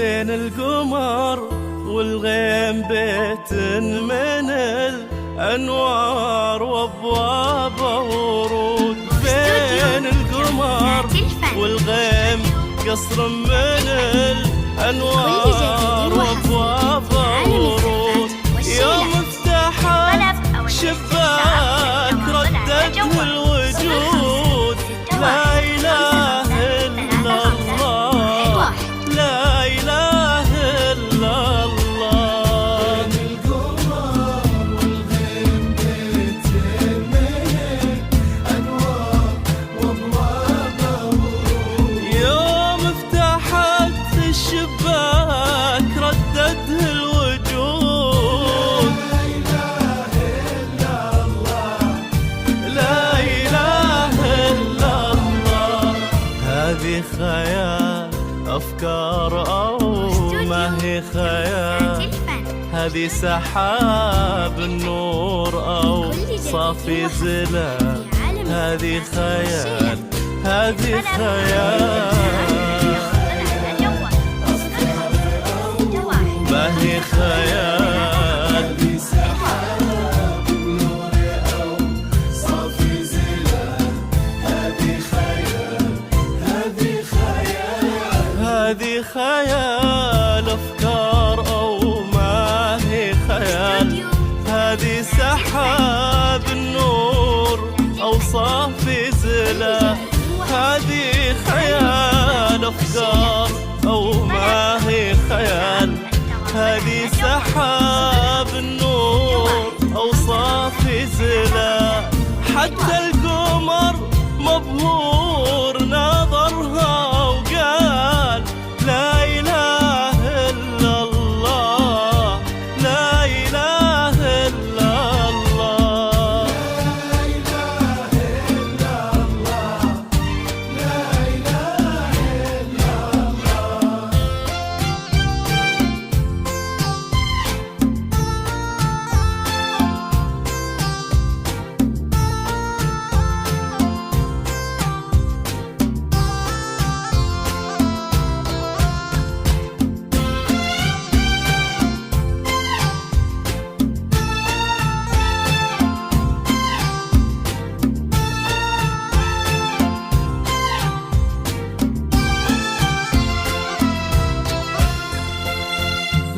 بين القمر والغيم بيت من الأنوار وأبواب ورود. بين القمر والغيم قصر من الأنوار وأبواب ورود. يوم فتحت شباك ردت الوجود. لا إله إلا الله، لا إله إلا الله. بين القمر والغيم بيت من الأنوار وأبواب ورود. يوم فتحت الشباك ردت الوجود. لا إله إلا الله. هذه خيال أفكار أو ما هي خيال؟ هذه سحاب النور أو صافي زلال. هذه خيال، هذه خيال ما هي خيال. هذه خيال أفكار أو ما هي خيال؟ هذه سحاب النور أو صافي زلال. هذه خيال أفكار أو ما هي خيال؟ هذه سحاب النور أو صافي زلال. حتى القمر مبهور نظرها وقال لا إله إلا الله، لا إله إلا الله. لا إله إلا الله، لا إله إلا الله.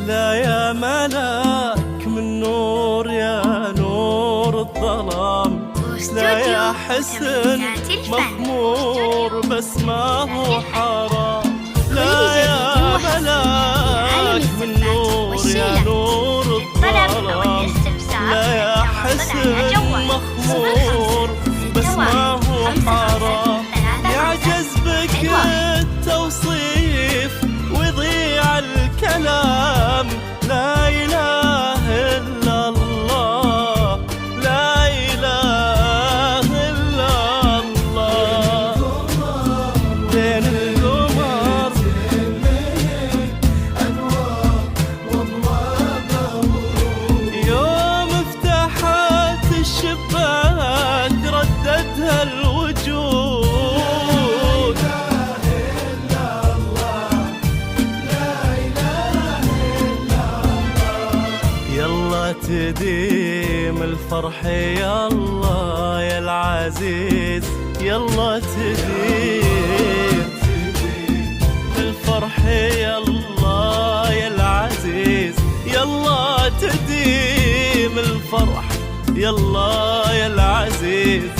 لا يا ملاك من نور يا نور الظلام. لا يا حسن مخمور بس ما هو حرام. لا يا ملاك من نور يا نور الظلام. لا يا حسن مخمور بس ما هو حرام. يعجز بك التوصيف ويضيع الكلام. لا إله إلا الله، لا إله إلا الله. بين القمر يوم فتحت الشباك ردتها الوجود. يلا تديم الفرح يلا يا العزيز. يلا تديم الفرح يلا يا العزيز. يلا تديم الفرح يلا يا العزيز.